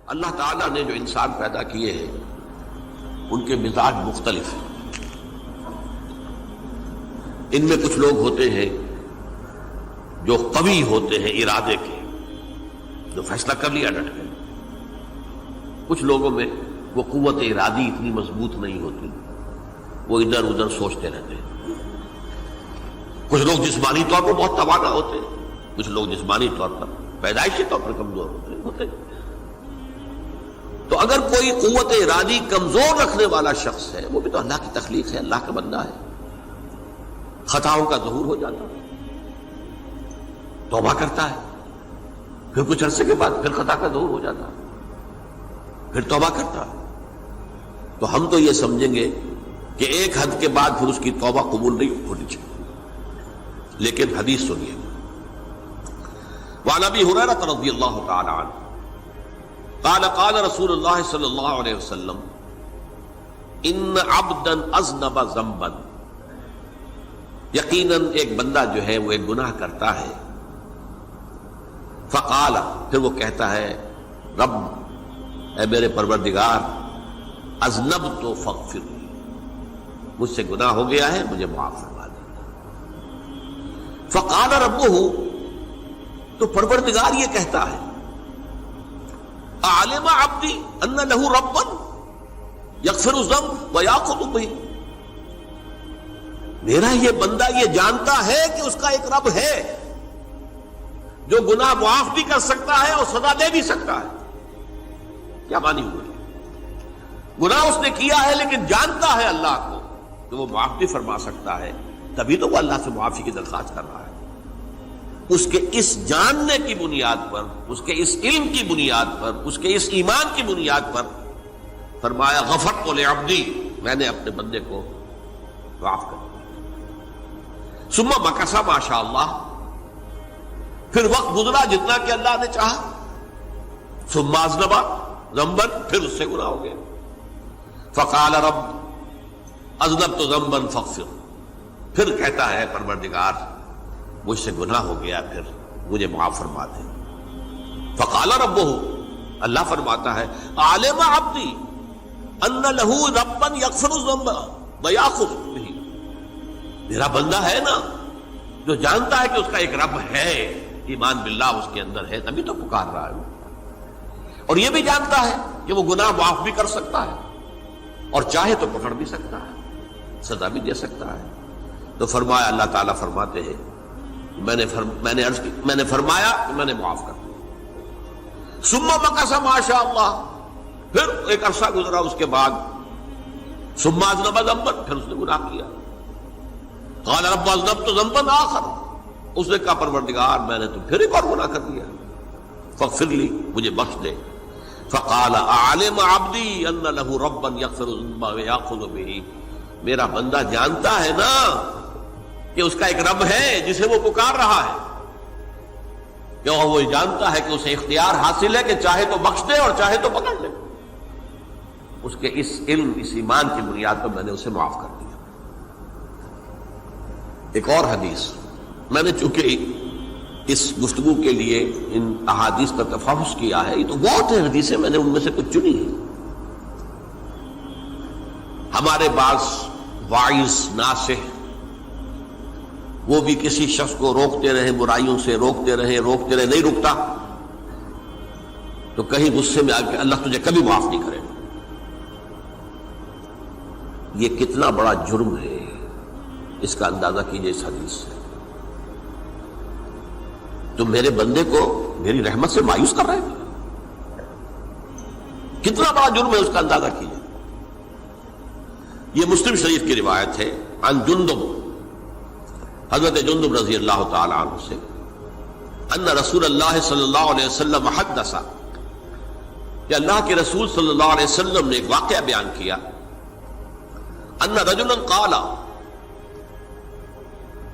اللہ تعالیٰ نے جو انسان پیدا کیے ہیں ان کے مزاج مختلف ہیں. ان میں کچھ لوگ ہوتے ہیں جو قوی ہوتے ہیں ارادے کے، جو فیصلہ کر لیا ڈٹ گئے. کچھ لوگوں میں وہ قوت ارادی اتنی مضبوط نہیں ہوتی، وہ ادھر ادھر سوچتے رہتے ہیں. کچھ لوگ جسمانی طور پر بہت توانا ہوتے ہیں، کچھ لوگ جسمانی طور پر پیدائشی طور پر کمزور ہوتے ہیں. تو اگر کوئی قوت ارادی کمزور رکھنے والا شخص ہے، وہ بھی تو اللہ کی تخلیق ہے، اللہ کا بندہ ہے، خطاؤں کا ظہور ہو جاتا ہے، توبہ کرتا ہے، پھر کچھ عرصے کے بعد پھر خطا کا ظہور ہو جاتا ہے، پھر توبہ کرتا ہے. تو ہم تو یہ سمجھیں گے کہ ایک حد کے بعد پھر اس کی توبہ قبول نہیں ہونی چاہیے. لیکن حدیث سنیے. وعن ابی ہریرہ رضی اللہ تعالی عنہ قال قال رسول اللہ صلی اللہ علیہ وسلم ان عبدا اذنب ذنبا، یقیناً ایک بندہ جو ہے وہ ایک گناہ کرتا ہے. فقال، پھر وہ کہتا ہے رب، اے میرے پروردگار، اذنبت فاغفر، مجھ سے گناہ ہو گیا ہے، مجھے معاف فرما دے. فقال ربہ، تو پروردگار یہ کہتا ہے اعلم عبدی ان لہ ربا یغفر الذنب ویأخذ بہ، میرا یہ بندہ یہ جانتا ہے کہ اس کا ایک رب ہے جو گناہ معاف بھی کر سکتا ہے اور سزا دے بھی سکتا ہے. کیا معنی ہوئے؟ گناہ اس نے کیا ہے لیکن جانتا ہے اللہ کو کہ وہ معاف بھی فرما سکتا ہے، تبھی تو وہ اللہ سے معافی کی درخواست کر رہا ہے. اس کے اس جاننے کی بنیاد پر، اس کے اس علم کی بنیاد پر، اس کے اس ایمان کی بنیاد پر فرمایا غفرت لعبدی، میں نے اپنے بندے کو معاف کر دیا. ثم مکث ما شاء اللہ، پھر وقت گزرا جتنا کہ اللہ نے چاہا. ثم اذنب ذنبا، پھر اس سے گناہ ہو گیا. فقال رب اذنبت ذنبا فاغفر، پھر کہتا ہے پروردگار مجھ سے گناہ ہو گیا، پھر مجھے معاف فرما دے. فقال ربہ، اللہ فرماتا ہے عالم عبدی ان لہ ربا یغفر الذنب ویأخذ بہ، میرا بندہ ہے نا جو جانتا ہے کہ اس کا ایک رب ہے، ایمان باللہ اس کے اندر ہے، تبھی تو پکار رہا ہے. اور یہ بھی جانتا ہے کہ وہ گناہ معاف بھی کر سکتا ہے اور چاہے تو پکڑ بھی سکتا ہے، سزا بھی دے سکتا ہے. تو فرمایا، اللہ تعالیٰ فرماتے ہیں میں نے فرمایا کہ میں نے معاف کر دیا. ثم مکث ما شاء اللہ، پھر ایک عرصہ گزرا اس کے بعد. ثم اذنب ذنبا، پھر اس نے گناہ کیا. قال رب اذنبت ذنبا آخر، اس نے کہا پروردگار میں نے تو پھر ایک اور گناہ کر دیا، فاغفر لی، مجھے بخش دے. فقال اعلم عبدی ان لہ ربا یغفر الذنب ویأخذ بہ، میرا بندہ جانتا ہے نا کہ اس کا ایک رب ہے جسے وہ پکار رہا ہے، کیوں وہ جانتا ہے کہ اسے اختیار حاصل ہے کہ چاہے تو بخش دے اور چاہے تو پکڑ لے. اس کے اس علم، اس ایمان کی بنیاد پر میں نے اسے معاف کر دیا. ایک اور حدیث، میں نے چونکہ اس گفتگو کے لیے ان احادیث کا تفحص کیا ہے، یہ تو بہت ہیں حدیثیں، میں نے ان میں سے کچھ چنی ہیں. ہمارے بعض واعظ ناصح وہ بھی کسی شخص کو روکتے رہے، برائیوں سے روکتے رہے، نہیں رکتا، تو کہیں غصے میں آ کے اللہ تجھے کبھی معاف نہیں کرے گا. یہ کتنا بڑا جرم ہے، اس کا اندازہ کیجئے اس حدیث سے. تو میرے بندے کو میری رحمت سے مایوس کر رہے ہیں، کتنا بڑا جرم ہے، اس کا اندازہ کیجئے. یہ مسلم شریف کی روایت ہے عن جندب، حضرت جندب رضی اللہ تعالی عنہ سے، ان رسول اللہ صلی اللہ علیہ وسلم حدث، کہ اللہ کے رسول صلی اللہ علیہ وسلم نے ایک واقعہ بیان کیا. ان رجلا قال،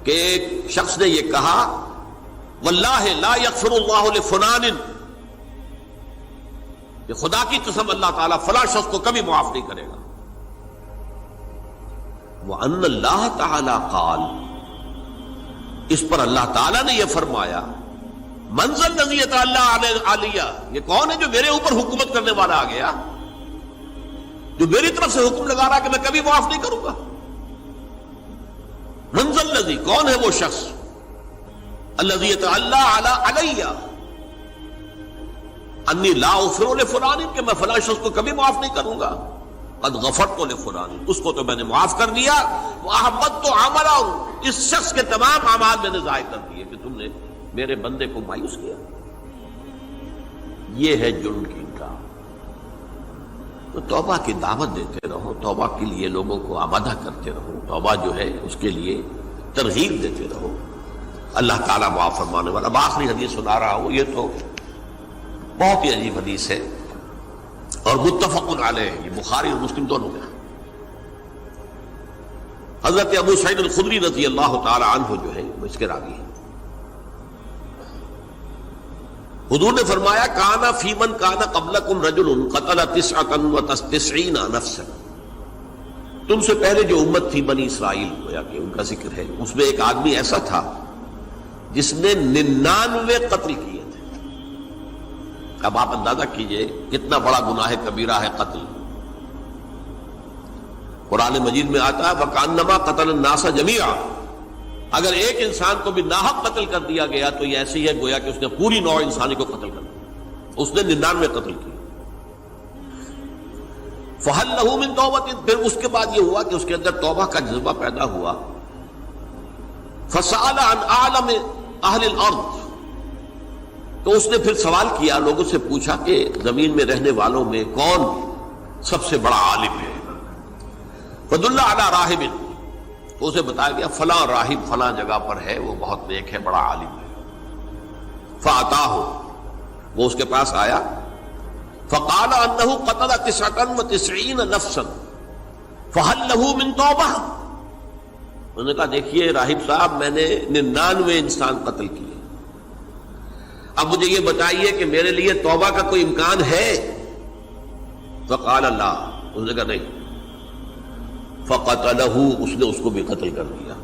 کہ ایک شخص نے یہ کہا واللہ لا یغفر اللہ لفلان، کہ خدا کی قسم اللہ تعالیٰ فلاں شخص کو کبھی معاف نہیں کرے گا. وان اللہ تعالی قال، اس پر اللہ تعالیٰ نے یہ فرمایا منزل الذی یتعلی علیہ، یہ کون ہے جو میرے اوپر حکومت کرنے والا آ گیا، جو میری طرف سے حکم لگا رہا کہ میں کبھی معاف نہیں کروں گا؟ منزل الذی، کون ہے وہ شخص، الذی یتعلی علیہ انی لا اغفر لفلان، کہ میں فلاں شخص کو کبھی معاف نہیں کروں گا، قد غفرت لفلان، اس کو تو میں نے معاف کر دیا، واحبطت عملہ، اس شخص کے تمام اعمال میں نے ضائع کر دیے کہ تم نے میرے بندے کو مایوس کیا۔ یہ ہے جرم کی انکار۔ تو توبہ کی دعوت دیتے رہو، توبہ کے لیے لوگوں کو آمادہ کرتے رہو، توبہ جو ہے اس کے لیے ترغیب دیتے رہو، اللہ تعالیٰ معاف فرمانے والا۔ اب آخری حدیث سنا رہا ہوں، یہ تو بہت ہی عجیب حدیث ہے اور متفق علیہ، یہ بخاری اور مسلم دونوں میں۔ حضرت ابو سعید الخدری رضی اللہ تعالی عنہ جو ہے وہ اس کے راوی ہیں۔ حضور نے فرمایا کانا فی من کانا قبلکم رجل قتل 99 نفسا، تم سے پہلے جو امت تھی بنی اسرائیل، گویا کہ ان کا ذکر ہے، اس میں ایک آدمی ایسا تھا جس نے 99 قتل کیے تھے۔ اب آپ اندازہ کیجئے کتنا بڑا گناہ کبیرہ ہے قتل۔ قرآن مجید میں آتا ہے وَكَأَنَّمَا قَتَلَ النَّاسَ جَمِيعًا، اگر ایک انسان کو بھی ناحق قتل کر دیا گیا تو یہ ایسی ہے گویا کہ اس نے پوری نوع انسانی کو قتل کر دیا، اس نے 99 قتل کیے۔ فَهَلْ لَهُ مِن تَوْبَةٍ، پھر اس کے بعد یہ ہوا کہ اس کے اندر توبہ کا جذبہ پیدا ہوا۔ فَسَأَلَ عَنْ أَعْلَمِ أَهْلِ الْأَرْضِ، تو اس نے پھر سوال کیا، لوگوں سے پوچھا کہ زمین میں رہنے والوں میں کون سب سے بڑا عالم ہے۔ فَدُلَّ عَلَى رَاهِبٍ، تو اسے بتایا گیا فلاں راہب فلاں جگہ پر ہے، وہ بہت نیک ہے، بڑا عالم ہے۔ فَأَتَاهُ، وہ اس کے پاس آیا، فَقَالَ أَنَّهُ قَتَلَ 99 نَفْسًا فَهَلْ لَهُ مِن تَوْبَةٍ، انہوں نے کہا دیکھیے راہب صاحب، میں نے 99 انسان قتل کیے، اب مجھے یہ بتائیے کہ میرے لیے توبہ کا کوئی امکان ہے؟ فَقَالَ لَا، انہوں نے کہا نہیں۔ فَقَتَلَهُ، اس نے اس کو بھی قتل کر دیا۔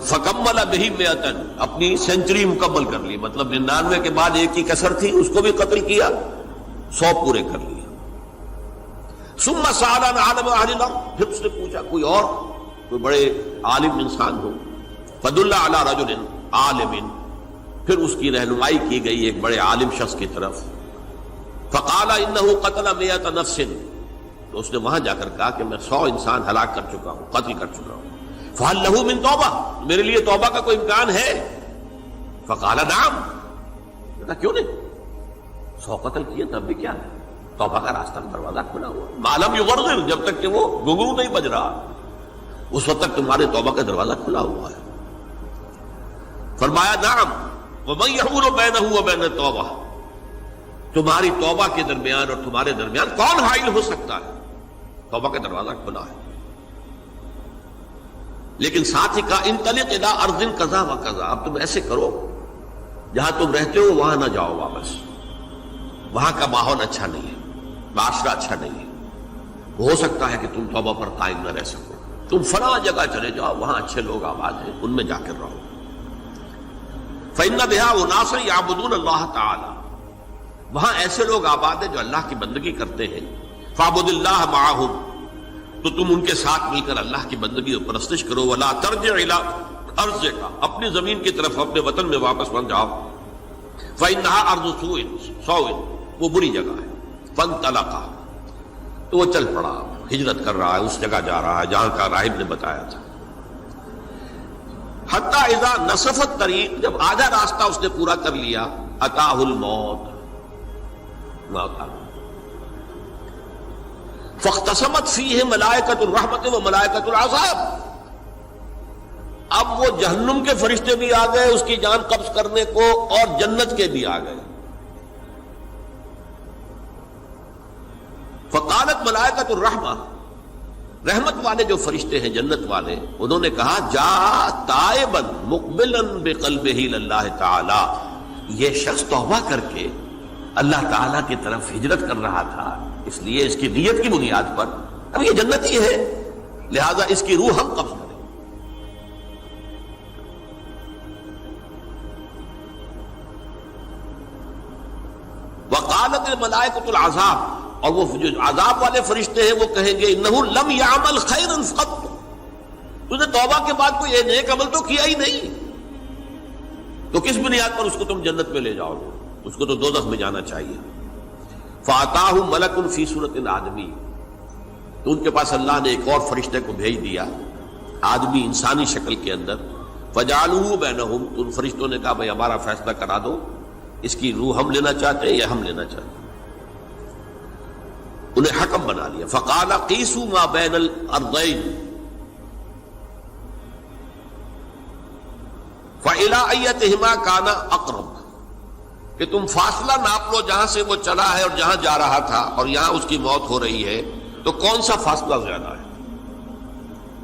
فَكَمَّلَ بِهِ 100، اپنی سینچری مکمل کر لی، مطلب 99 کے بعد ایک کی کسر تھی، اس کو بھی قتل کیا، 100 پورے کر لیا۔ ثُمَّ سَأَلَ عَنْ عَالِمِ أَهْلِ الْأَرْضِ، پھر اس نے پوچھا کوئی اور کوئی بڑے عالم انسان ہو۔ فَدُلَّ عَلَى رَجُلٍ عَالِمٍ، پھر اس کی رہنمائی کی گئی ایک بڑے عالم شخص کی طرف۔ فَقَالَ إِنَّهُ قَتَلَ 100 نَفْسٍ، تو اس نے وہاں جا کر کہا کہ میں 100 انسان ہلاک کر چکا ہوں، قتل کر چکا ہوں۔ فَهَلْ لَهُ مِن تَوْبَةٍ، میرے لیے توبہ کا کوئی امکان ہے؟ فَقَالَ نَعَمْ، کہا کیوں نہیں، 100 قتل کیے تب بھی کیا ہے، توبہ کا راستہ دروازہ کھلا ہوا، مَا لَمْ يُغَرْغِرْ، جب تک کہ وہ گھنگرو نہیں بج رہا، اس وقت تک تمہارے توبہ کا دروازہ کھلا ہوا ہے۔ فرمایا نعم، وَمَن يَحُولُ بَيْنَهُ وَبَيْنَ التَّوْبَةِ، تمہاری توبہ کے درمیان اور تمہارے درمیان کون حائل ہو سکتا ہے، توبہ کا دروازہ کھلا ہے۔ لیکن ساتھ ہی کہا انطلق الی ارض کذا و کذا، اب تم ایسے کرو جہاں تم رہتے ہو وہاں نہ جاؤ واپس، وہاں کا ماحول اچھا نہیں ہے، معاشرہ اچھا نہیں ہے، ہو سکتا ہے کہ تم توبہ پر قائم نہ رہ سکو، تم فلاں جگہ چلے جاؤ، وہاں اچھے لوگ آباد ہیں، ان میں جا کر رہو۔ فإن بها أناس يعبدون الله تعالی، وہاں ایسے لوگ آباد ہیں جو اللہ کی بندگی کرتے ہیں۔ فاعبد اللہ معہم، تو تم ان کے ساتھ مل کر اللہ کی بندگی اور پرستش کرو۔ ولا ترجع الی ارضک، اپنی زمین کی طرف اپنے وطن میں واپس بن جاؤ۔ فإنها ارض سوء، وہ بری جگہ ہے۔ فانطلقا، تو وہ چل پڑا، ہجرت کر رہا ہے، اس جگہ جا رہا ہے جہاں کا راہب نے بتایا تھا۔ حتی اذا نصف الطریق، جب آدھا راستہ اس نے پورا کر لیا، اتاہ الموت، موت آ گئی۔ فاختصمت فیہ ملائکۃ الرحمت و ملائکۃ العذاب، اب وہ جہنم کے فرشتے بھی آ گئے اس کی جان قبض کرنے کو، اور جنت کے بھی آ گئے۔ فقالت ملائکۃ الرحمہ، رحمت والے جو فرشتے ہیں جنت والے، انہوں نے کہا جا تائبا مقبلا بقلبہ للہ تعالی، یہ شخص توبہ کر کے اللہ تعالیٰ کی طرف ہجرت کر رہا تھا، اس لیے اس کی نیت کی بنیاد پر اب یہ جنتی ہے، لہذا اس کی روح ہم قبض کریں۔ وقالت الملائکۃ العذاب، اور وہ جو عذاب والے فرشتے ہیں وہ کہیں گے انہ لم یعمل خیرا قط، تو نے توبہ کے بعد کوئی نیک عمل تو کیا ہی نہیں، تو کس بنیاد پر اس کو تم جنت میں لے جاؤ گے؟ اس کو تو دوزخ میں جانا چاہیے۔ فاتاہ ملک فی صورت آدمی، تو ان کے پاس اللہ نے ایک اور فرشتے کو بھیج دیا آدمی انسانی شکل کے اندر، فجعلوہ بینہم، تو ان فرشتوں نے کہا بھائی ہمارا فیصلہ کرا دو، اس کی روح ہم لینا چاہتے ہیں یا ہم لینا چاہتے ہیں، انہیں حکم بنا لیا۔ فقال قیسوا ما بین الارضین فإلی ایتہما کان اقرب، کہ تم فاصلہ ناپ لو جہاں سے وہ چلا ہے اور جہاں جا رہا تھا اور یہاں اس کی موت ہو رہی ہے، تو کون سا فاصلہ زیادہ ہے؟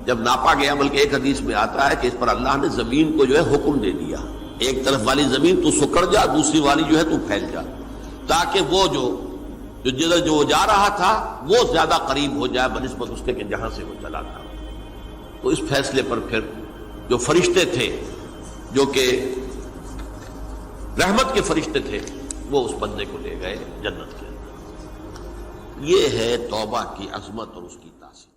جب ناپا گیا، بلکہ ایک حدیث میں آتا ہے کہ اس پر اللہ نے زمین کو جو ہے حکم دے دیا، ایک طرف والی زمین تو سکڑ جا، دوسری والی جو ہے تو پھیل جا، تاکہ وہ جدھر جو وہ جا رہا تھا وہ زیادہ قریب ہو جائے بنسبت اس کے کہ جہاں سے وہ چلا تھا۔ تو اس فیصلے پر پھر جو فرشتے تھے، جو کہ رحمت کے فرشتے تھے، وہ اس بندے کو لے گئے جنت کے اندر۔ یہ ہے توبہ کی عظمت اور اس کی تاثیر۔